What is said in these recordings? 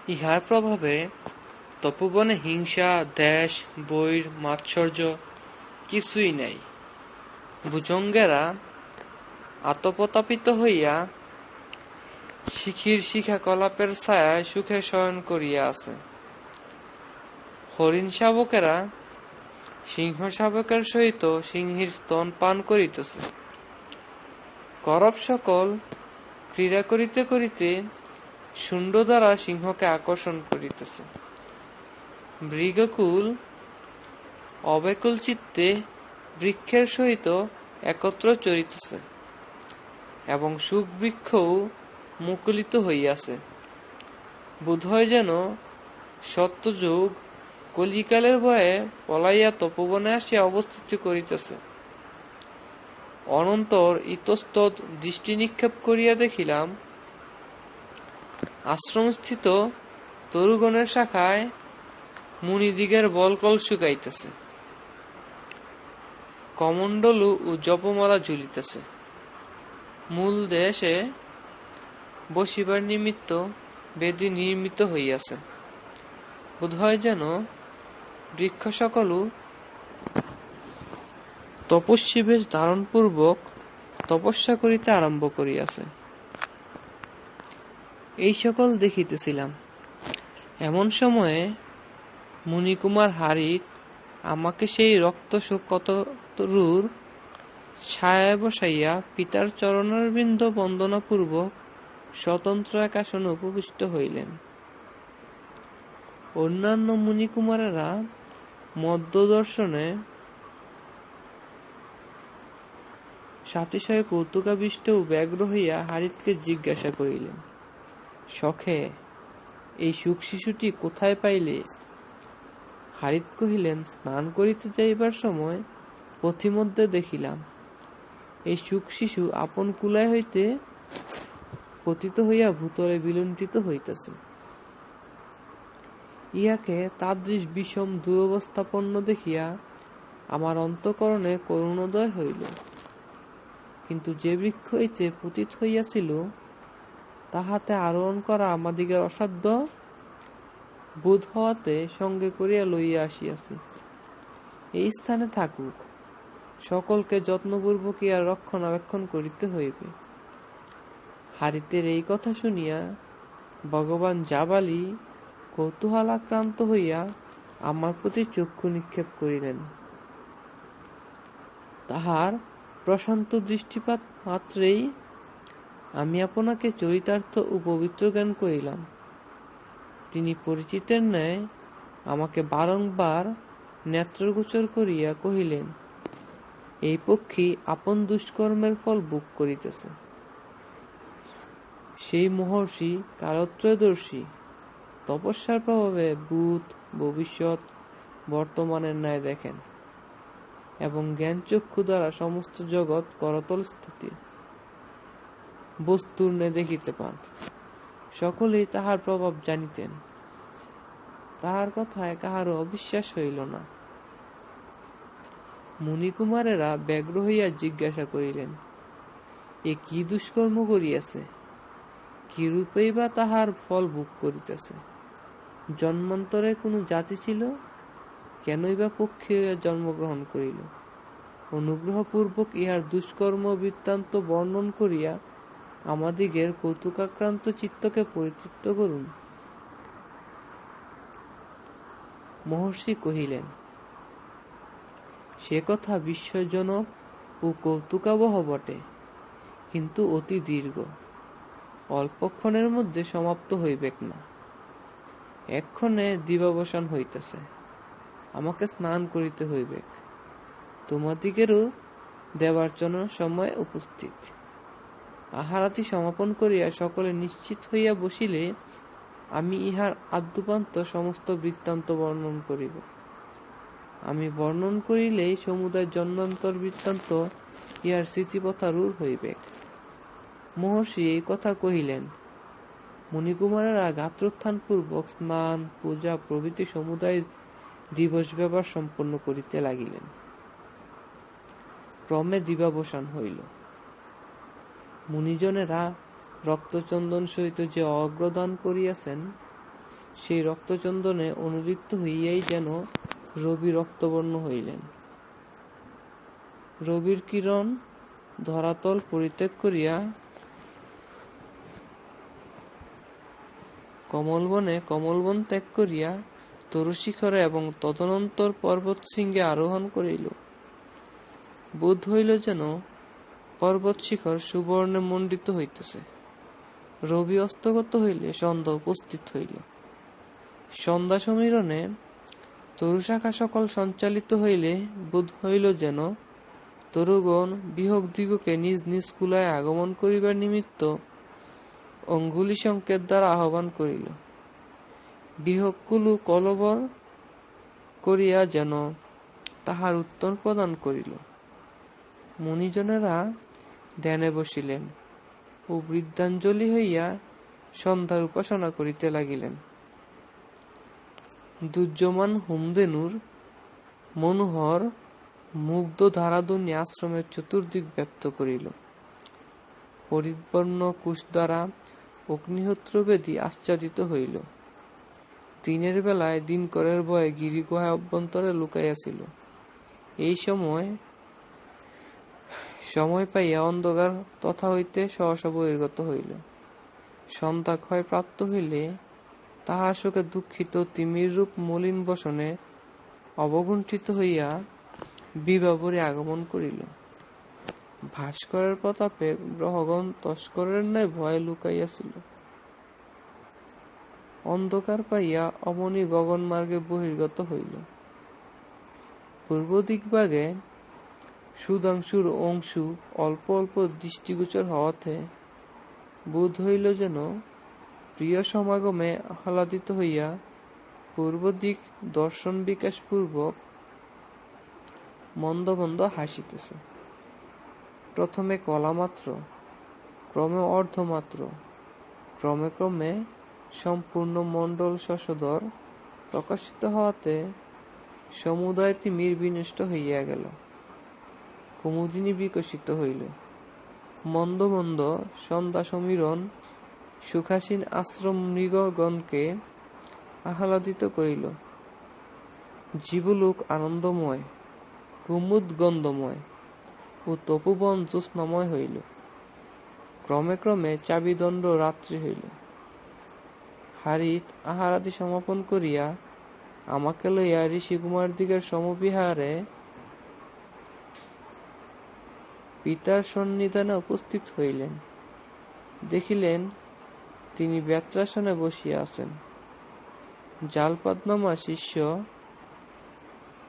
ইহার প্রভাবে তপোবনে হিংসা, দ্বেষ, বৈর, মাৎসর্য কিছুই নাই। ভুজঙ্গেরা আতপতাপিত হইয়া শিখির শিখা কলাপের ছায়ায় সুখে শয়ন করিয়া আছে। হরিণ শাবকেরা সিংহ শাবকের সহিত সিংহীর স্তন পান করিতেছে। করব সকল ক্রীড়া করিতে করিতে শুণ্ড দ্বারা সিংহকে আকর্ষণ করিতেছে। মৃগকুল অব্যাকুল চিত্তে বৃক্ষের সহিত একত্র চরিতেছে এবং সুখ বৃক্ষও মুকুলিত হইয়াছে। বোধহয় যেন সত্যযুগ কলিকালের ভয়ে পলাইয়া তপোবনে আসিয়া অবস্থিত করিতেছে। অনন্তর ইতস্তত দৃষ্টি নিক্ষেপ করিয়া দেখিলাম, আশ্রমস্থিত তরুগণের শাখায় মুনিদিগের বলকল শুকাইতেছে, কমণ্ডলু ও জপমালা ঝুলিতেছে। মূল দেশে বসিবার নিমিত্ত বেদী নির্মিত হইয়াছে। বোধহয় যেন বৃক্ষ সকলও তপস্বী বেশ ধারণপূর্বক তপস্যা করিতে আরম্ভ করিয়াছে। এই সকল দেখিতেছিলাম। এমন সময়ে মুনিকুমার হারিত আমাকে সেই রক্তশোকতরুর ছায়ায় বসাইয়া পিতার চরণারবিন্দ বন্দনাপূর্বক স্বতন্ত্র এক আসনে উপবিষ্ট হইলেন। অন্যান্য মুনিকুমারেরা মদ্যদর্শনে সাতিশয় কৌতুকাবিষ্ট ও ব্যগ্র হইয়া হারিতকে জিজ্ঞাসা করিলেন, সখে, এই সুখ শিশুটি কোথায় পাইলে? হারিত কহিলেন, স্নান করিতে যাইবার সময় পথিমধ্যে দেখিলাম এই সুখ শিশু আপন কুলায় হইতে পতিত হইয়া ভূতলে বিলুণ্ঠিত হইতেছে। ইহাকে তাদৃশ বিষম দুরবস্থাপন্ন দেখিয়া আমার অন্তঃকরণে করুণোদয় হইল। কিন্তু যে বৃক্ষ হইতে পতিত হইয়াছিল তাহাতে আরোহণ করা আমাদিগের অসাধ্য বোধ হওয়াতে সঙ্গে করিয়া লইয়া আসিয়াছি। এই স্থানে থাকুক, সকলকে যত্নপূর্বক ইহার রক্ষণাবেক্ষণ করিতে হইবে। হারিতের এই কথা শুনিয়া ভগবান জাবালি কৌতূহলাক্রান্ত হইয়া আমার প্রতি চক্ষু নিক্ষেপ করিলেন। তাহার প্রশান্ত দৃষ্টিপাত মাত্রেই আমি আপনাকে চরিতার্থ ও পবিত্র জ্ঞান করিলাম। তিনি পরিচিতের ন্যায় আমাকে বারংবার নেত্রগোচর করিয়া কহিলেন, এই পক্ষী আপন দুষ্কর্মের ফল ভোগ করিতেছে। সেই মহর্ষি কালত্রয়দর্শী, তপস্যার প্রভাবে ভূত, ভবিষ্যৎ, বর্তমানের ন্যায় দেখেন এবং জ্ঞানচক্ষু দ্বারা সমস্ত জগৎ করতল স্থিতি বস্তুর ন্যায় দেখিতে পান। সকলেই তাহার প্রভাব জানিতেন। তাহার কথায় কাহারও অবিশ্বাস হইল না। মুনিকুমারেরা ব্যগ্র হইয়া জিজ্ঞাসা করিলেন, এ কি দুষ্কর্ম করিয়াছে? কিরূপেই বা তাহার ফল ভোগ করিতেছে? জন্মান্তরে কোনো জাতি ছিল? কেনই বা পক্ষী হইয়া জন্মগ্রহণ করিল? অনুগ্রহপূর্বক ইহার দুষ্কর্ম বৃত্তান্ত বর্ণন করিয়া আমাদিগের কৌতুকাক্রান্ত চিত্তকে পরিতৃপ্ত করুন। মহর্ষি কহিলেন, সে কথা বিস্ময়জনক ও কৌতুকাবহ বটে, কিন্তু অতি দীর্ঘ, অল্পক্ষণের মধ্যে সমাপ্ত হইবেক না। এক্ষণে দিবাবসান হইতেছে, আমাকে স্নান করিতে হইবেক। তোমাদিগেরও দেবার্চনার সময় উপস্থিত। আহারাদি সমাপন করিয়া সকলে নিশ্চিত হইয়া বসিলে আমি ইহার আদ্যপান্ত সমস্ত বৃত্তান্ত বর্ণন করিব। আমি বর্ণন করিলেই সমুদয় জন্মান্তর বৃত্তান্ত ইহার স্মৃতিপথা রূঢ় হইবে। মহর্ষি এই কথা কহিলেন। মুনিকুমারেরা গাত্রোত্থানপূর্বক স্নান, পূজা প্রভৃতি সমুদায় দিবস ব্যাপার সম্পন্ন করিতে লাগিলেন। ক্রমে দিবাবসান হইল। মুনিজনেরা রক্তচন্দন সহিত যে অগ্রদান করিয়াছেন সেই রক্তচন্দনে অনুলিপ্ত হইয়াই যেন রবি রক্তবর্ণ হইলেন। রবির কিরণ ধরাতল পরিত্যাগ করিয়া কমলবন ত্যাগ করিয়া তরুশিখরে এবং তদনন্তর পর্বত শৃঙ্গে আরোহণ করিল। বোধ হইল যেন পর্বত শিখর সুবর্ণে মণ্ডিত হইতেছে। রবি অস্তগত হইলে সন্ধ্যা উপস্থিত হইল। সন্ধ্যা সমীরণে তরুশাখা সকল সঞ্চালিত হইলে বোধ হইল যেন তরুগণ বিহগদিগকে নিজ নিজ কুলায় আগমন করিবার নিমিত্ত অঙ্গুলি সংকেত দ্বারা আহ্বান করিল। বিহগকুলু কলবর করিয়া যেন তাহার উত্তর প্রদান করিল। মুনিজনেরা ধ্যানে বসিলেন ও বৃদ্ধাঞ্জলি হইয়া সন্ধ্যার উপাসনা করিতে লাগিলেন। দুর্যমান হোমধেনুর মনোহর মুগ্ধ ধারাধ্বনি আশ্রমের চতুর্দিক ব্যপ্ত করিল। পরিবর্ণ কুশ দ্বারা অগ্নিহোত্রবেদী আচ্ছাদিত হইল। দিনের বেলায় দিনকরের ভয়ে গিরিগুহায় অভ্যন্তরে লুকাইয়াছিল। এই সময় পাইয়া অন্ধকার তথা হইতে সহসা বহির্গত হইল। সন্ধ্যা ক্ষয় প্রাপ্ত হইলে তাহার শোকে দুঃখিত তিমিররূপ মলিন বসনে অবগুণ্ঠিত হইয়া বিভাবরী আগমন করিল। ভাস্করের প্রতাপে গ্রহগণ তস্করের ন্যায় ভয়ে লুকাইয়াছিল। অন্ধকার পাইয়া অমনি গগনমার্গে বহির্গত হইল। পূর্ব দিগভাগে সুধাংশুর অংশু অল্প অল্প দৃষ্টিগোচর হওয়াতে বোধ হইল যেন প্রিয় সমাগমে আহ্লাদিত হইয়া পূর্ব দিক দর্শন বিকাশ পূর্বক মন্দ মন্দ হাসিতেছে। প্রথমে কলামাত্র, ক্রমে অর্ধমাত্র, ক্রমে ক্রমে সম্পূর্ণ মণ্ডল শশধর প্রকাশিত হওয়াতে সমুদয় তিমির বিনষ্ট হইয়া গেল। কুমুদিনী বিকশিত হইল। মন্দ মন্দ সন্ধ্যা সমীরণ সুখাসীন আশ্রম মৃগগণকে আহ্লাদিত করিল। জীবলোক আনন্দময়, কুমুদ গন্ধময় ও তপোবন জ্যোৎস্নাময় হইল। ক্রমে ক্রমে চাবিদণ্ড রাত্রি হইল। হারিত আহারাদি সমাপন করিয়া আমাকে লইয়া ঋষিকুমারদিগের সমবিহারে পিতার সন্নিধানে উপস্থিত হইলেন। দেখিলেন তিনি বেত্রাসনে বসিয়া আছেন। জালপাদনামা শিষ্য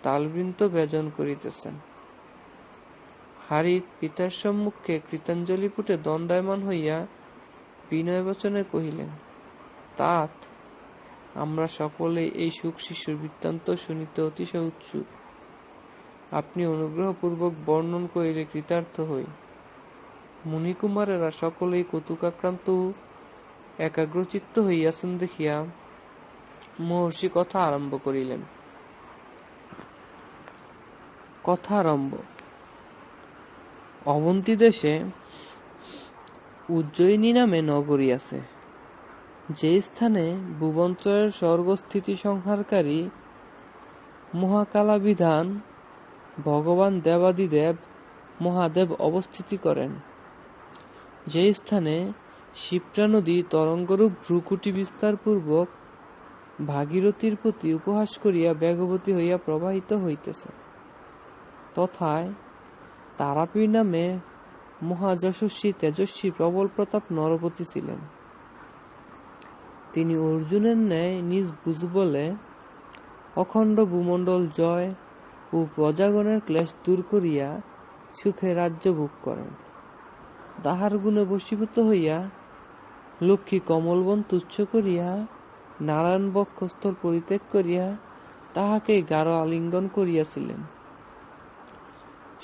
তালবৃন্ত ব্যজন করিতেছেন। হারিত পিতার সম্মুখে কৃতাঞ্জলিপুটে দণ্ডায়মান হইয়া বিনয় বচনে কহিলেন, তাত আমরা সকলেই এই সুখ শিশুর বৃত্তান্ত শুনিতে অতিশয় উৎসুক। আপনি অনুগ্রহপূর্বক বর্ণন করিলে কৃতার্থ হই। মুনিকুমারেরা সকলেই কৌতুকাক্রান্ত একাগ্রচিত্ত হইয়াছেন দেখিয়া মহর্ষি কথা আরম্ভ করিলেন। কথা আরম্ভ। অবন্তী দেশে উজ্জয়িনী নামে নগরী আছে, যে স্থানে ভুবনত্রয়ের স্বর্গস্থিতি সংহারকারী মহাকালাবিধান ভগবান দেবাদিদেব মহাদেব অবস্থিতি করেন, যে স্থানে শিপ্রা নদী তরঙ্গরূপ ভ্রুকুটি বিস্তার পূর্বক ভাগীরথীর প্রতি উপহাস করিয়া বেগবতী হইয়া প্রবাহিত হইতেছে, তথায় তারাপীর নামে মহাযশস্বী তেজস্বী প্রবল প্রতাপ নরপতি ছিলেন। তিনি অর্জুনের ন্যায় নিজ ভুজবলে অখণ্ড ভূমণ্ডল জয় ও প্রজাগণের ক্লেশ দূর করিয়া সুখে রাজ্য ভোগ করেন। তাহার গুণে বশীভূত হইয়া লক্ষ্মী কমলবন তুচ্ছ করিয়া নারায়ণ বক্ষস্থল পরিত্যাগ করিয়া তাহাকে গাঢ় আলিঙ্গন করিয়াছিলেন।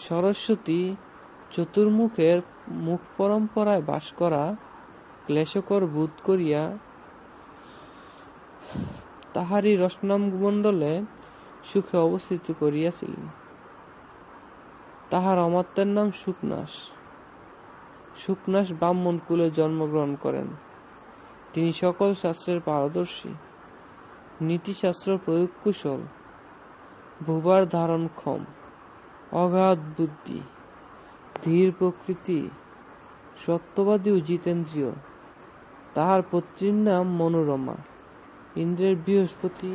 সরস্বতী চতুর্মুখের মুখ পরম্পরায় বাস করা ক্লেশকর বোধ করিয়া তাহারই রসনামণ্ডলে সুখে অবস্থিত করিয়াছিলেন। তাহার অমাত্যের নাম শুকনাশ। শুকনাশ ব্রাহ্মণ কুলে জন্মগ্রহণ করেন। তিনি সকল শাস্ত্রের পারদর্শী। নীতিশাস্ত্র প্রয়োগ কুশল, ভূভার ধারণক্ষম, অগাধ বুদ্ধি, ধীর প্রকৃতি, সত্যবাদী ও জিতেন্দ্রীয়। তাহার পত্নীর নাম মনোরমা, ইন্দ্রের বৃহস্পতি,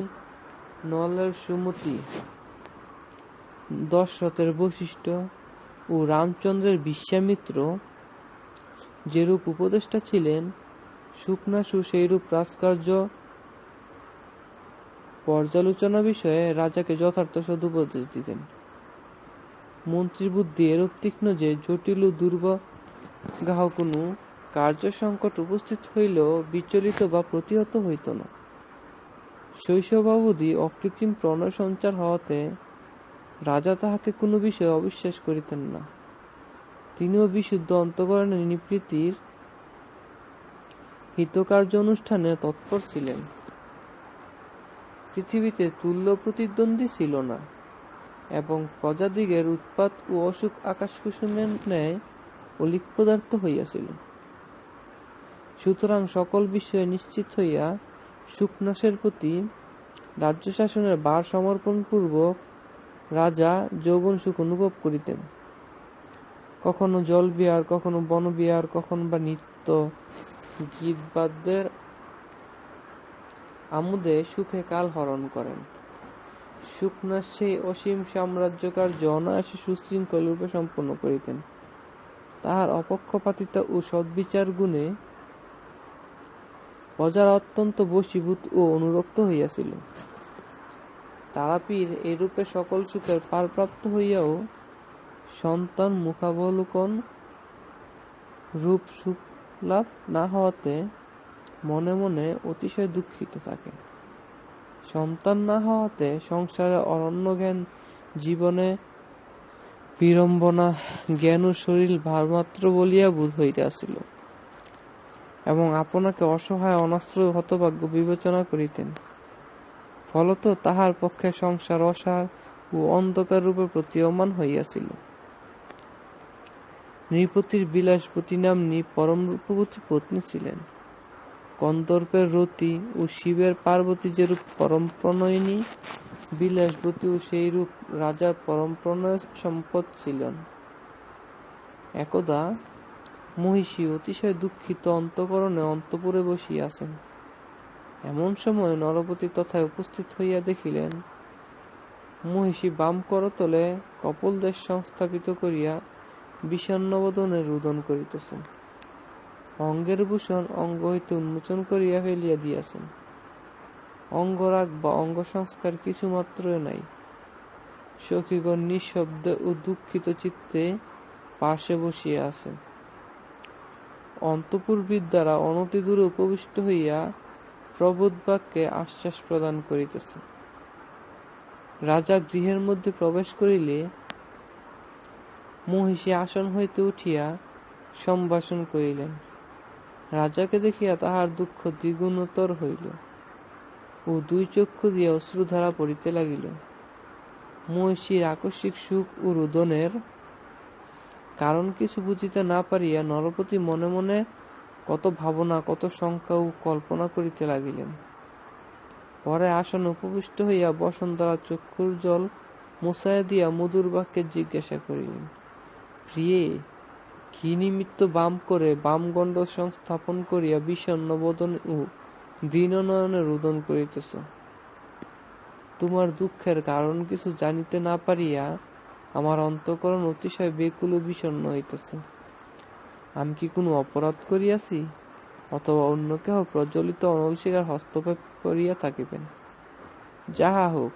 নলের সুমতি, দশরথের বশিষ্ঠ ও রামচন্দ্রের বিশ্বামিত্র যেরূপ উপদেষ্টা ছিলেন, শুকনাসু সেইরূপ রাজকার্য পর্যালোচনা বিষয়ে রাজাকে যথার্থ সদুপদেশ দিতেন। মন্ত্রীর বুদ্ধি এরূপ তীক্ষ্ণ যে জটিল ও দুর্গাহ কোনো কার্য সংকট উপস্থিত হইলেও বিচলিত বা প্রতিহত হইত না। শৈশবাবধি অকৃত্রিম প্রণয় সঞ্চার হওয়াতে রাজা তাহাকে কোনো বিষয়ে অবিশ্বাস করিতেন না। তিনিও বিশুদ্ধ অন্তঃকরণে নিবৃত্তির হিতকার্য অনুষ্ঠানে তৎপর ছিলেন। পৃথিবীতে তুল্য প্রতিদ্বন্দ্বী ছিল না, এবং প্রজাদিগের উৎপাত ও অসুখ আকাশকুসুমের ন্যায় অলিক পদার্থ হইয়াছিল। সুতরাং সকল বিষয়ে নিশ্চিত হইয়া শুকনাসের প্রতি রাজ্য শাসনের ভার সমর্পণপূর্বক রাজা যৌবন সুখ অনুভব করিতেন। কখনো জলবিহার, কখনো বনবিহার, কখনো বা নৃত্য গীতবাদ্যের আমোদে সুখে কাল হরণ করেন। শুকনাস সেই অসীম সাম্রাজ্যকার্য অনায়াসে সুশৃঙ্খল রূপে সম্পন্ন করিতেন। তাহার অপক্ষপাতিতা ও সদ্বিচার গুণে প্রজারা অত্যন্ত বশীভূত ও অনুরক্ত হইয়াছিল। তারাপীর এইরূপে সকল সুখের পারপ্রাপ্ত হইয়াও সন্তান মুখাবলোকন রূপ সুখলাভ না হওয়াতে মনে মনে অতিশয় দুঃখিত থাকে। সন্তান না হওয়াতে সংসারে অরণ্য জ্ঞান, জীবনে বিড়ম্বনা, জ্ঞান ও শরীর ভারমাত্র বলিয়া বোধ হইতেছিল, এবং আপনাকে অসহায় অনাশ্রয় হতভাগ্য বিবেচনা করিতেন। ফলত তাহার পক্ষে সংসার অসার ও অন্ধকার রূপে প্রতীয়মান হইয়াছিল। নৃপতির বিলাসবতী নাম্নী পরম রূপবতী পত্নী ছিলেন। কন্দর্পের রতি ও শিবের পার্বতী যেরূপ পরম প্রণয়িনী, বিলাসবতী ও সেইরূপ রাজার পরম প্রণয় সম্পদ ছিলেন। একদা মহিষী অতিশয় দুঃখিত অন্তঃকরণে অন্তঃপুরে বসিয়া আছেন। এমন সময় নরপতি তথায় উপস্থিত হইয়া দেখিলেন, মহিষী বাম করতলে কপোলদেশ সংস্থাপিত করিয়া বিষণ্ণবদনে রুদন করিতেছেন। অঙ্গের ভূষণ অঙ্গ হইতে উন্মোচন করিয়া ফেলিয়া দিয়াছেন। অঙ্গরাগ বা অঙ্গসংস্কার কিছুমাত্রই নাই। সখীগণ নিঃশব্দে ও দুঃখিত চিত্তে পার্শ্বে বসিয়া আছেন। অন্তঃপুরবিদ দ্বারা অনতিদূরে উপবিষ্ট হইয়া প্রবোধ বাক্যে আশ্বাস প্রদান করিতেছে। রাজা গৃহের মধ্যে প্রবেশ করিলে মহিষী আসন হইতে উঠিয়া সম্ভাষণ করিলেন। রাজাকে দেখিয়া তাহার দুঃখ দ্বিগুণতর হইল ও দুই চক্ষু দিয়া অশ্রুধারা পড়িতে লাগিল। মহিষীর আকস্মিক সুখ ও রোদনের কারণ কিছু বুঝিতে না পারিয়া নরপতি মনে মনে কত ভাবনা, কত শঙ্কা ও কল্পনা করিতে লাগিলেন। পরে আসনে উপবিষ্ট হইয়া বসুন্ধরা চক্ষুর জল মুছাইয়া দিয়া মধুর বাক্যে জিজ্ঞাসা করিলেন, প্রিয়ে, কি নিমিত্ত বাম করে বামগণ্ড সংস্থাপন করিয়া বিষণ্ণ বদন ও দীননয়নে রোদন করিতেছ? তোমার দুঃখের কারণ কিছু জানিতে না পারিয়া আমার অন্তঃকরণ অতিশয় বেকুল ও বিষণ্ণ হইতেছে। আমি কি কোনো অপরাধ করিয়াছি, অথবা অন্য কেহ প্রজ্বলিত অনলশিকার হস্তক্ষেপ করিয়া থাকিবেন? যাহা হোক,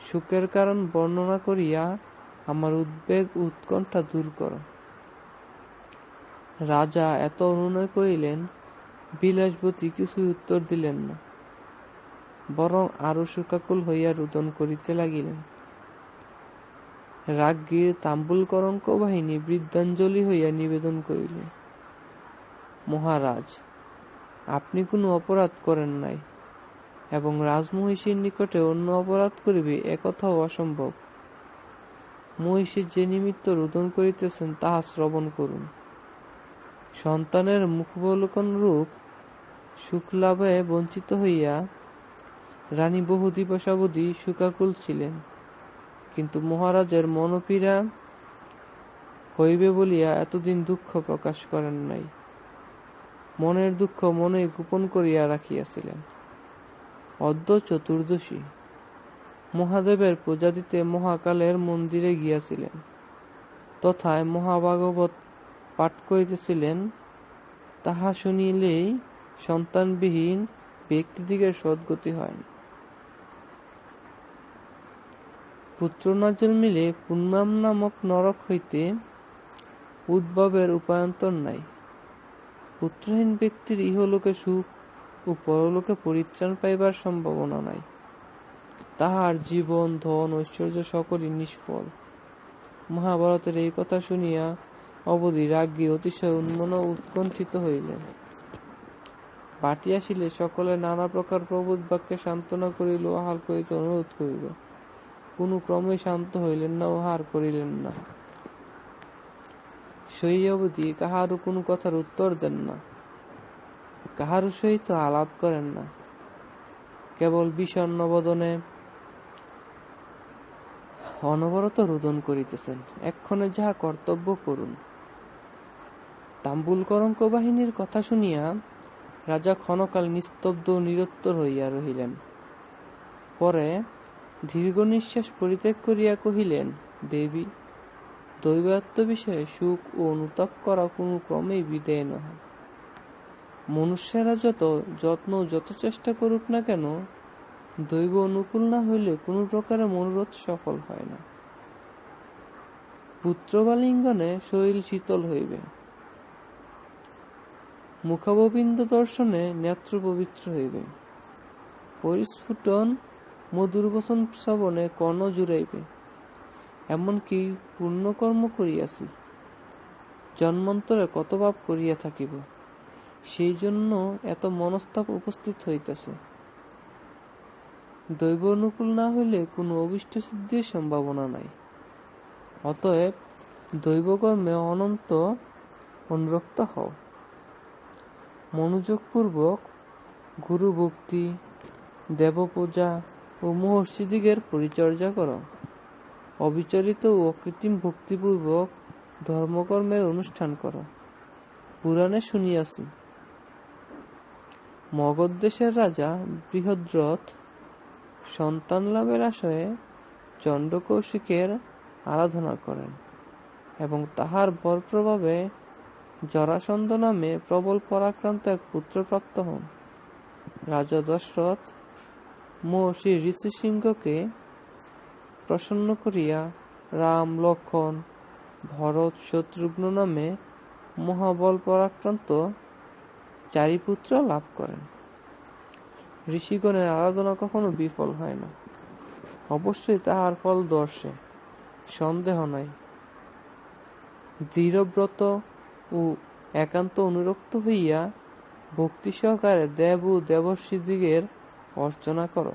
সুখের কারণ বর্ণনা করিয়া আমার উদ্বেগ ও উৎকণ্ঠা দূর কর। রাজা এত অনুনয় করিলেন, বিলাসবতী কিছুই উত্তর দিলেন না, বরং আরো শোকাকুল হইয়া রোদন করিতে লাগিলেন। রাজ্ঞীর তাম্বুল কলঙ্ক বাহিনী বৃদ্ধাঞ্জলি হইয়া নিবেদন করিল, মহারাজ, আপনি কোনো অপরাধ করেন নাই, এবং রাজমহিষীর নিকটে অন্য অপরাধ করিবে একথাও অসম্ভব। মহিষী যে নিমিত্ত রোদন করিতেছেন তাহা শ্রবণ করুন। সন্তানের মুখাবলোকন রূপ সুখলাভে বঞ্চিত হইয়া রানী বহু দিবসাবধি শোকাকুল ছিলেন, কিন্তু মহারাজের মনপীড়া হইবে বলিয়া এতদিন দুঃখ প্রকাশ করেন নাই। মনের দুঃখ মনেই গোপন করিয়া রাখিয়াছিলেন। অদ্য চতুর্দশী, মহাদেবের পূজা দিতে মহাকালের মন্দিরে গিয়াছিলেন। তথায় মহাভাগবত পাঠ করিতেছিলেন। তাহা শুনিলেই সন্তানবিহীন ব্যক্তিদিগের সদ্গতি হয় না। পুত্র না জন্মিলে পুণ্যাম নামক নরক হইতে উদ্ভবের উপায়ান্তর নাই। পুত্রহীন ব্যক্তির ইহলোকে সুখ ও পরলোকে পরিত্রাণ পাইবার সম্ভাবনা নাই। তাহার জীবন, ধন, ঐশ্বর্য সকলই নিষ্ফল। মহাভারতের এই কথা শুনিয়া অবধি রাজ্ঞী অতিশয় উন্মনা ও উৎকণ্ঠিত হইলেন। বাটি আসিলে সকলে নানা প্রকার প্রবোধ বাক্যে সান্ত্বনা করিল, আহার করিতে অনুরোধ করিল। কোনো ক্রমে শান্ত হইলেন না ও আহার করিলেন না। সেই অবধি কাহারও কোনো কথার উত্তর দেন না, কাহারও সহিত আলাপ করেন না। কেবল বিষণ্ণ বদনে অনবরত রোদন করিতেছেন। এক্ষণে যাহা কর্তব্য করুন। তাম্বুল কলঙ্ক বাহিনীর কথা শুনিয়া রাজা ক্ষণকাল নিস্তব্ধ ও নিরুত্তর হইয়া রহিলেন। পরে দীর্ঘ নিঃশ্বাস পরিত্যাগ করিয়া কহিলেন, দেবী, দৈবাত্ম বিষয়ে সুখ ও অনুতাপ করা কোনো ক্রমেই বিধেয় নহে। মনুষ্যেরা যত যত্ন যত চেষ্টা করুক না কেন, দৈব অনুকূল না হইলে কোনো প্রকারে মনোরথ সফল হয় না। পুত্র বা লিঙ্গনে শরীর শীতল হইবে, মুখাববিন্দ দর্শনে নেত্র পবিত্র হইবে, পরিস্ফুটন মধুর বচন শ্রবণে কর্ণ জুড়াইবে। এমনকি পুণ্যকর্ম করিয়াছি, জন্মান্তরে কত পাপ করিয়া থাকিব, সেই জন্য এত মনস্তাপ উপস্থিত হইতেছে। দৈব অনুকূল না হইলে কোনো অভীষ্ট সিদ্ধির সম্ভাবনা নাই। অতএব দৈবকর্মে অনন্ত অনুরক্ত হও। মনোযোগপূর্বক গুরু ভক্তি, দেবপূজা ও মহর্ষিদিগের পরিচর্যা কর। অবিচলিত ও অকৃত্রিম ভক্তিপূর্বক ধর্মকর্মের অনুষ্ঠান কর। পুরাণে শুনিয়াছি, মগধ দেশের রাজা বৃহদ্রথ সন্তান লাভের আশয়ে চণ্ডকৌশিকের আরাধনা করেন এবং তাহার বর প্রভাবে জরাসন্ধ নামে প্রবল পরাক্রান্ত এক পুত্র প্রাপ্ত হন। রাজা দশরথ মহর্ষি ঋষিশৃঙ্গকে প্রসন্ন করিয়া রাম, লক্ষ্মণ, ভরত, শত্রুঘ্ন নামে মহাবল পরাক্রান্ত 4 পুত্র লাভ করেন। ঋষিগণের আরাধনা কখনো বিফল হয় না, অবশ্যই তাহার ফল দর্শে, সন্দেহ নাই। দৃঢ়ব্রত ও একান্ত অনুরক্ত হইয়া ভক্তি সহকারে দেব ও দেবর্ষিদিগের অর্চনা কর,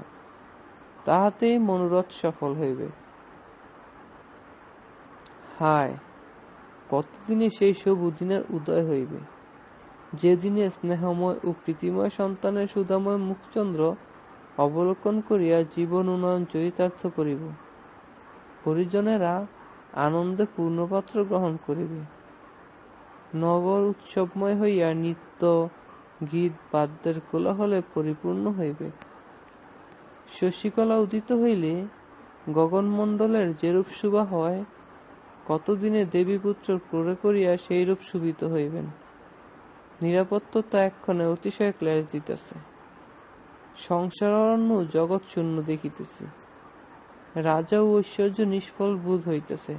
তাহাতেই মনোরথ সফল হইবে। হায়, কতদিনে সেই শুভ দিনের উদয় হইবে, যেদিনে স্নেহময় ও প্রীতিময় সন্তানের সুধাময় মুখচন্দ্র অবলোকন করিয়া জীবন উন্নয়ন চরিতার্থ করিব। পরিজনেরা আনন্দে পূর্ণপাত্র গ্রহণ করিবে। নগর উৎসবময় হইয়া নৃত্য, গীত, বাদ্যের কোলাহলে পরিপূর্ণ হইবে। শশীকলা উদিত হইলে গগনমণ্ডলের যেরূপ শোভা হয়, কতদিনে দেবীপুত্র ক্রোড়ে করিয়া সেইরূপ শোভিত হইবেন। নিরাপত্তা এক্ষণে অতিশয় ক্লেশ দিতেছে। সংসার অরণ্য জগৎ শূন্য দেখিতেছি। রাজা ও ঐশ্বর্য নিষ্ফল বোধ হইতেছে।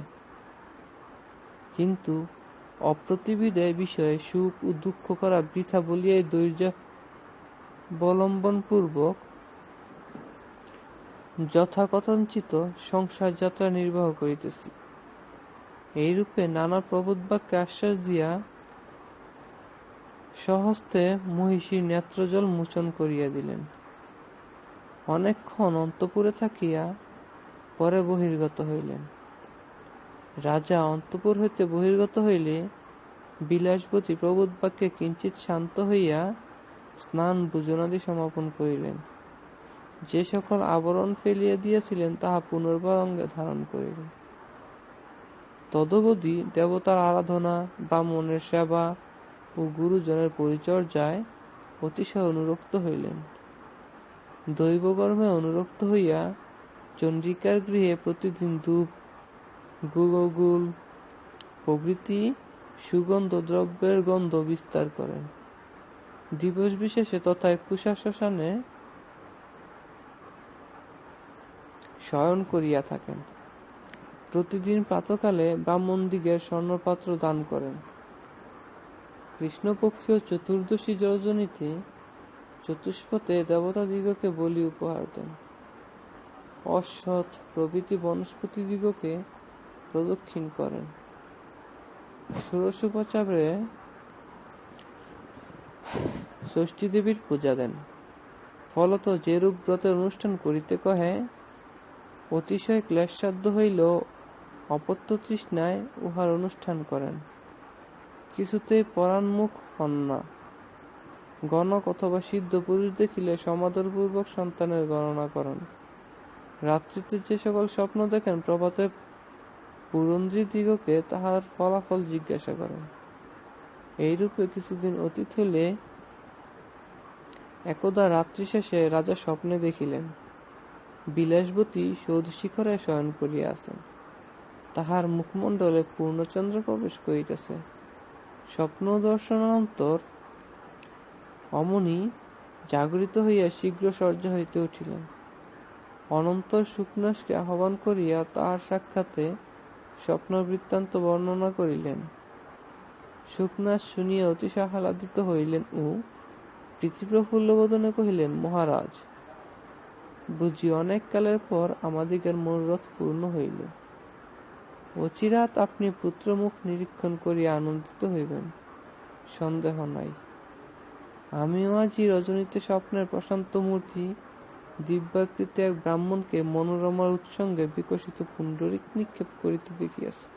কিন্তু অপ্রতিবিধ বিষয়ে সুখ ও দুঃখ করা বৃথা বলিয়াই ধৈর্যাবলম্বনপূর্বক যথাকথঞ্চিত সংসার যাত্রা নির্বাহ করিতেছি। এইরূপে নানা প্রবোধ বাক্যে আশ্বাস দিয়া স্বহস্তে মহিষীর নেত্রজল মোচন করিয়া দিলেন। অনেকক্ষণ অন্তঃপুরে থাকিয়া পরে বহির্গত হইলেন। রাজা অন্তঃপুর হইতে বহির্গত হইলে বিলাসবতী প্রবোধ বাক্যে কিঞ্চিৎ শান্ত হইয়া স্নান ভোজনাদি সমাপন করিলেন। যে সকল আবরণ ফেলিয়া দিয়েছিলেন তাহা পুনর্বার অঙ্গে ধারণ করিলেন। তদবধি দেবতার আরাধনা, ব্রাহ্মণের সেবা ও গুরুজনের পরিচর্যায় অতিশয় অনুরক্ত হইলেন। দৈবকর্মে অনুরক্ত হইয়া চন্দ্রিকার গৃহে প্রতিদিন ধূপ, গুগল প্রভৃতি সুগন্ধ দ্রব্যের গন্ধ বিস্তার করেন। দিবস বিশেষে তথা কুশা শ্মশানে শয়ন করিয়া থাকেন। প্রতিদিন প্রাতকালে ব্রাহ্মণদিগের স্বর্ণপাত্র দান করেন। কৃষ্ণপক্ষীয় চতুর্দশী রজনীতে চতুষ্পথে দেবতাদিগকে বলি উপহার দেন। অশ্বত্থ প্রভৃতি বনস্পতিদিগকে প্রদক্ষিণ করেন। ষোড়শোপচারে ষষ্ঠী দেবীর পূজা দেন। ফলত যেরূপ ব্রতের অনুষ্ঠান করিতে কহে, অতিশয় ক্লেশসাধ্য হইলেও অপত্য তৃষ্ণায় উহার অনুষ্ঠান করেন। কিছুতেই পরাণমুখ হন না। গণক অথবা সিদ্ধ পুরুষ দেখিলে সমাদরপূর্বক সন্তানের গণনা করেন। রাত্রিতে যে সকল স্বপ্ন দেখেন, প্রভাতে পুরন্দ্রীদিগকে তাহার ফলাফল জিজ্ঞাসা করেন। এইরূপে কিছুদিন অতীত হইলে একদা রাত্রি শেষে রাজা স্বপ্নে দেখিলেন, বিলাসবতী সৌধশিখরে শয়ন করিয়া আছেন। তাহার মুখমণ্ডলে পূর্ণচন্দ্র প্রবেশ করিতেছে। স্বপ্ন দর্শনানন্তর অমনি জাগরিত হইয়া শীঘ্র শয্যা হইতে উঠিলেন। অনন্তর শুকনাসকে আহ্বান করিয়া তাহার সাক্ষাতে স্বপ্নবৃত্তান্ত বর্ণনা করিলেন। শুকনাস শুনিয়া অতিশয় আহ্লাদিত হইলেন ও প্রীতিপ্রফুল্লবদনে কহিলেন, মহারাজ, বুঝি অনেক কালের পর আমাদিগের মনোরথ পূর্ণ হইল। অচিরাৎ আপনি পুত্রমুখ নিরীক্ষণ করিয়া আনন্দিত হইবেন, সন্দেহ নাই। আমিও আজি রজনীতে স্বপ্নের প্রশান্ত মূর্তি দিব্যাকৃতি এক ব্রাহ্মণকে মনোরমার উৎসঙ্গে বিকশিত পুণ্ডরিক নিক্ষেপ করিতে দেখিয়াছি।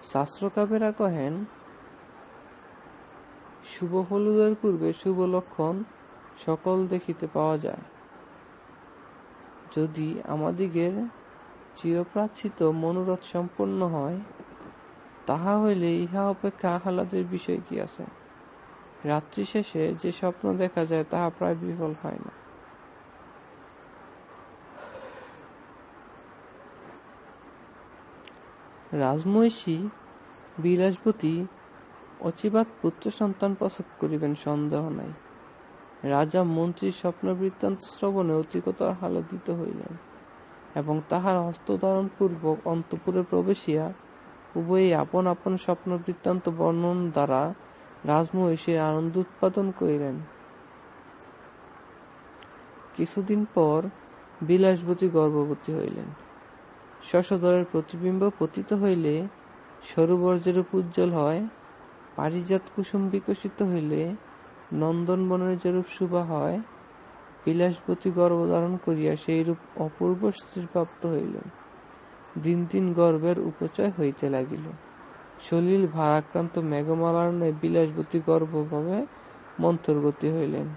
শাস্ত্রকাবেরা কহেন, শুভ হলুদের পূর্বে শুভ লক্ষণ সকল দেখিতে পাওয়া যায়। যদি আমাদিগের চিরপ্রার্থিত মনোরথ সম্পন্ন হয়, তাহা হইলে ইহা অপেক্ষা আহ্লাদের বিষয় কি আছে। রাত্রি শেষে যে স্বপ্ন দেখা যায় তাহা প্রায় বিফল হয় না। রাজমহিষী বিলাসবতী অচিবাৎ পুত্র সন্তান প্রসব করিবেন, সন্দেহ নাই। রাজা মন্ত্রীর স্বপ্ন বৃত্তান্ত শ্রবণে অধিকতর আহ্লাদিত হইলেন এবং তাহার হস্তধারণ পূর্বক অন্তঃপুরে প্রবেশিয়া উভয়ে আপন আপন স্বপ্ন বৃত্তান্ত বর্ণন দ্বারা রাজমহিষীর আনন্দ উৎপাদন করিলেন। কিছুদিন পর বিলাসবতী গর্ভবতী হইলেন। শশধরের প্রতিবিম্ব পতিত হইলে সরোবর যেরূপ উজ্জ্বল হয়, পারিজাত কুসুম বিকশিত হইলে নন্দনবনের যেরূপ শোভা হয়, বিলাসবতী গর্ভধারণ করিয়া সেইরূপ অপূর্ব শ্রীপ্রাপ্ত হইলেন। দিন দিন গর্ভের উপচয় হইতে লাগিল। সলিল ভারাক্রান্ত মেঘমালার ন্যায় বিলাসবতী গর্ভভাবে মন্থরগতি হইলেন।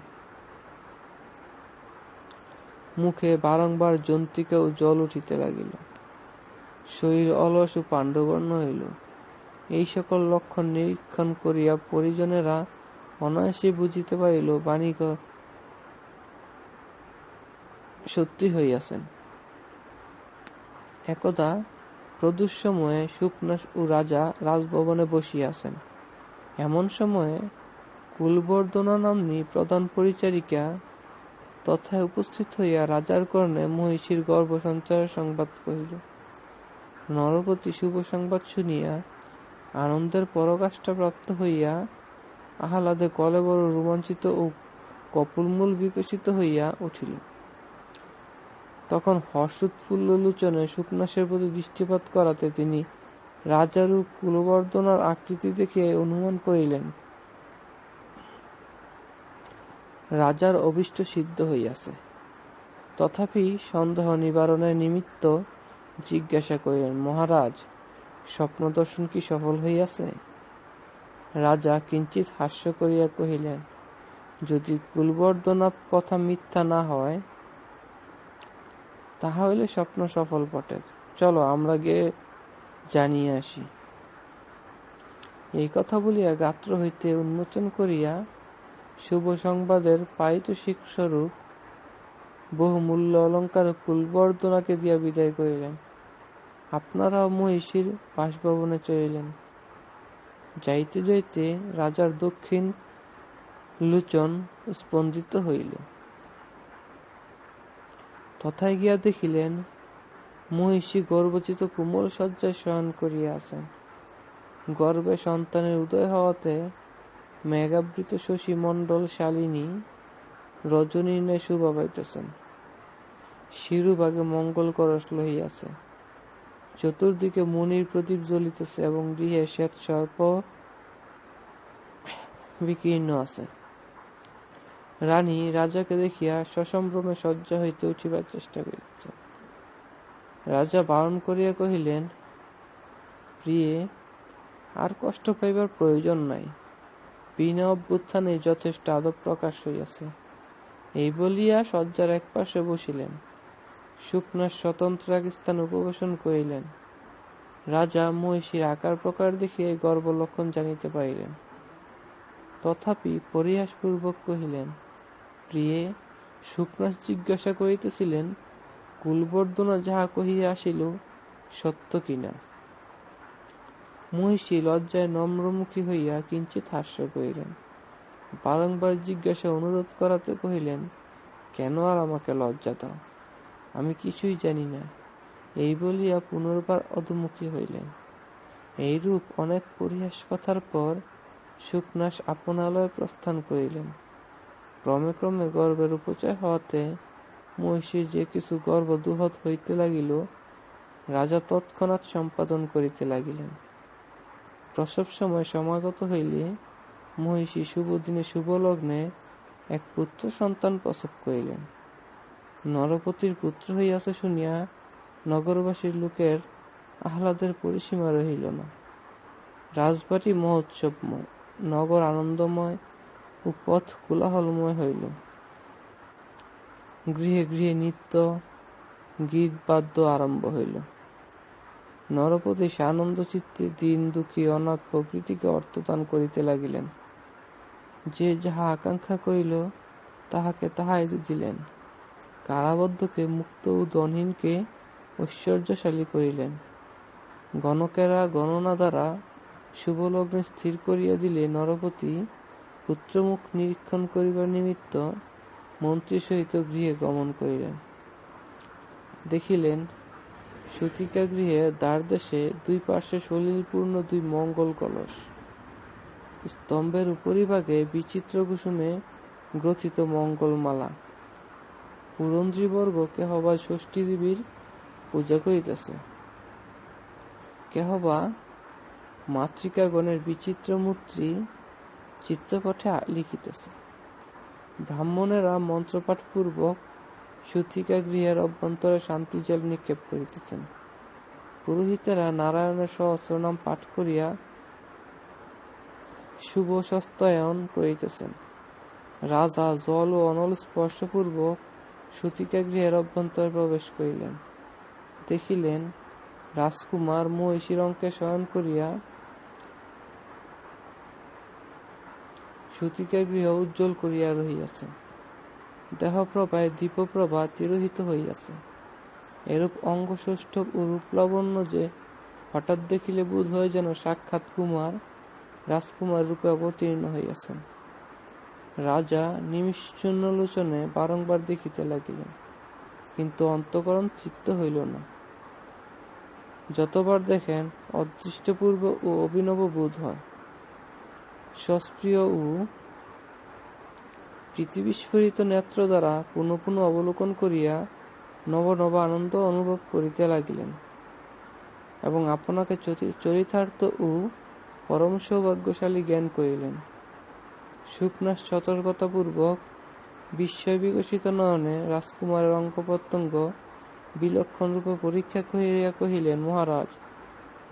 মুখে বারংবার জন্তিকা ও জল উঠিতে লাগিল। শরীর অলস ও পাণ্ডবর্ণ হইল। এই সকল লক্ষণ নিরীক্ষণ করিয়া পরিজনেরা অনায়াসে বুঝিতে পারিল বাণিজ্য সত্যি হইয়াছেন। একদা প্রদূষ সময়ে শুকনাস ও রাজা রাজভবনে বসিয়াছেন। এমন সময়ে কুলবর্ধনা নাম্নী প্রধান পরিচারিকা তথায় উপস্থিত হইয়া রাজার কর্ণে মহিষীর গর্ভ সঞ্চারের সংবাদ কহিল। নরপতি শুভ সংবাদ শুনিয়া আনন্দের পরাকাষ্ঠা প্রাপ্ত হইয়া আহ্লাদে কলেবর রোমাঞ্চিত ও কপোলমূল বিকশিত হইয়া উঠিল। তখন হর্ষোৎফুল্ল লোচনে শুকনাসের প্রতি দৃষ্টিপাত করাতে তিনি রাজার ও কুলবর্ধনার আকৃতি দেখিয়া অনুমান করিলেন, রাজার অভীষ্ট সিদ্ধ হইয়াছে। তথাপি সন্দেহ নিবারণের নিমিত্ত জিজ্ঞাসা করিলেন, মহারাজ, স্বপ্ন দর্শন কি সফল হইয়াছে? রাজা কিঞ্চিৎ হাস্য করিয়া কহিলেন, যদি কুলবর্ধনা কথা মিথ্যা না হয়, তাহা হইলে স্বপ্ন সফল বটে। চলো আমরা গিয়ে জানিয়ে আসি। এই কথা বলিয়া গাত্র হইতে উন্মোচন করিয়া শুভ সংবাদের পারিতোষিক স্বরূপ বহু মূল্য অলঙ্কার কুলবর্ধনাকে দিয়া বিদায় করিলেন। আপনারাও মহিষীর বাসভবনে চলিলেন। যাইতে যাইতে রাজার দক্ষিণ লোচন স্পন্দিত হইল। তথায় গিয়া দেখিলেন মহিষী গর্ভচিত কোমল শয্যায় শয়ন করিয়া আছেন। গর্ভে সন্তানের উদয় হওয়াতে মেঘাবৃত শশী মণ্ডল শালিনী রজনীর ন্যায় শোভা পাইতেছেন। শিরোভাগে মঙ্গল কলস লহিয়াছে, চতুর্দিকে মুনির প্রদীপ জ্বলিতেছে এবং গৃহে শ্বেত সর্প বিকীর্ণ আছে। রানী রাজাকে দেখিয়া সসম্ভ্রমে শয্যা হইতে উঠিবার চেষ্টা করিতেছেন। রাজা বারণ করিয়া কহিলেন, প্রিয়ে, আর কষ্ট পাইবার প্রয়োজন নাই। বিনা অভ্যুত্থানে যথেষ্ট আদব প্রকাশ হইয়াছে। এই বলিয়া শয্যার এক পাশে বসিলেন। শুকনার স্বতন্ত্র এক স্থানে উপবেশন করিলেন। রাজা মহিষীর আকার প্রকার দেখিয়া গর্ভ লক্ষণ জানিতে পারিলেন। তথাপি পরিহাসপূর্বক কহিলেন, প্রিয়ে, শুকনাস জিজ্ঞাসা করিতেছিলেন কুলবর্ধনা যাহা কহিয়া আসিল সত্য কিনা। মহিষী লজ্জায় নম্রমুখী হইয়া কিঞ্চিৎ হাস্য করিলেন। বারংবার জিজ্ঞাসা অনুরোধ করাতে কহিলেন, কেন আর আমাকে লজ্জা দাও, আমি কিছুই জানি না। এই বলিয়া পুনর্বার অধোমুখী হইলেন। এইরূপ অনেক পরিহাস কথার পর শুকনাস আপনালয়ে প্রস্থান করিলেন। ক্রমে ক্রমে গর্ভের উপচয় হওয়াতে মহিষীর যে কিছু গর্ভ দুহত হইতে লাগিল, রাজা তৎক্ষণাৎ সম্পাদন করিতে লাগিলেন। প্রসব সময় সমাগত হইলে মহিষী শুভ দিনে শুভ লগ্নে এক পুত্র সন্তান প্রসব করিলেন। নরপতির পুত্র হইয়াছে শুনিয়া নগরবাসীর লোকের আহ্লাদের পরিসীমা রহিল না। রাজবাটী মহোৎসবময়, নগর আনন্দময় ও পথ কোলাহলময় হইল। গৃহে গৃহে নৃত্য গীত বাদ্য আরম্ভ হইল। নরপতি আনন্দ চিত্তে দীন দুঃখী অনাথ প্রভৃতিকে অর্থদান করিতে লাগিলেন। যে যাহা আকাঙ্ক্ষা করিল তাহাকে তাহাই দিলেন। কারাবদ্ধকে মুক্ত ও ধনহীনকে ঐশ্বর্যশালী করিলেন। গণকেরা গণনা দ্বারা শুভলগ্নে স্থির করিয়া দিলে নরপতি পুত্রমুখ নিরীক্ষণ করিবার নিমিত্ত মন্ত্রী সহিত গৃহে গমন করিলেন। দেখিলেন সূতিকা গৃহে দ্বারদেশে দুই পার্শ্বে সলিলপূর্ণ দুই মঙ্গল কলস, স্তম্ভের উপরিভাগে বিচিত্র কুসুমে গ্রথিত মঙ্গলমালা। পুরন্দ্রীবর্গ কেহ বা ষষ্ঠী দেবীর পূজা করিতেছে, কেহ বা মাতৃকাগণের বিচিত্র মূর্তি চিত্রপটে লিখিতেছে। ব্রাহ্মণেরা মন্ত্রপাঠ পূর্বক সূতিকা গৃহের অভ্যন্তরে শান্তি জল নিক্ষেপ করিতেছেন। পুরোহিতেরা নারায়ণের সহস্রনাম পাঠ করিয়া শুভ সস্তায়ন করিতেছেন। রাজা জল ও অনল স্পর্শপূর্বক সূতিকা গৃহের অভ্যন্তরে প্রবেশ করিলেন। দেখিলেন রাজকুমার মহিষীর অঙ্কে শয়ন করিয়া সূতিকা গৃহ উজ্জ্বল করিয়া রহিয়াছে। দেহপ্রভায় দীপপ্রভা তিরোহিত হইয়াছে। এরূপ অঙ্গসৌষ্ঠব ও রূপলাবণ্য যে হঠাৎ দেখিলে বোধ হয় যেন সাক্ষাৎ রাজকুমার রূপে অবতীর্ণ হইয়াছেন। রাজা নিমিষশূন্য লোচনে বারংবার দেখিতে লাগিলেন, কিন্তু অন্তঃকরণ তৃপ্ত হইল না। যতবার দেখেন অদৃষ্টপূর্ব ও অভিনব বোধ হয়। সস্প্রিয় ও প্রীতিবিস্ফোরিত নেত্র দ্বারা পুনঃ পুনঃ অবলোকন করিয়া নব নব আনন্দ অনুভব করিতে লাগিলেন এবং আপনাকে চরিতার্থ ও পরম সৌভাগ্যশালী জ্ঞান করিলেন। শুকনাস সতর্কতাপূর্বক বিস্ময় বিকশিত নয়নে রাজকুমারের অঙ্গ প্রত্যঙ্গ বিলক্ষণ রূপে পরীক্ষা করিয়া কহিলেন, মহারাজ,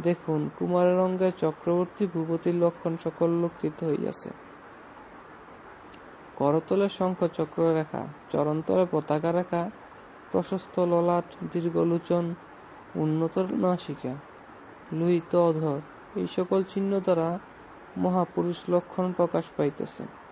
দেখুন, কুমারের অঙ্গে চক্রবর্তী ভূপতির লক্ষণ সকল লক্ষিত হইয়াছে। করতলে শঙ্খ চক্র রেখা, চরণতলে পতাকা রেখা, প্রশস্ত ললাট, দীর্ঘ লোচন, উন্নত নাসিকা, লোহিত অধর, এই সকল চিহ্ন দ্বারা মহাপুরুষ লক্ষণ প্রকাশ পাইতেছে।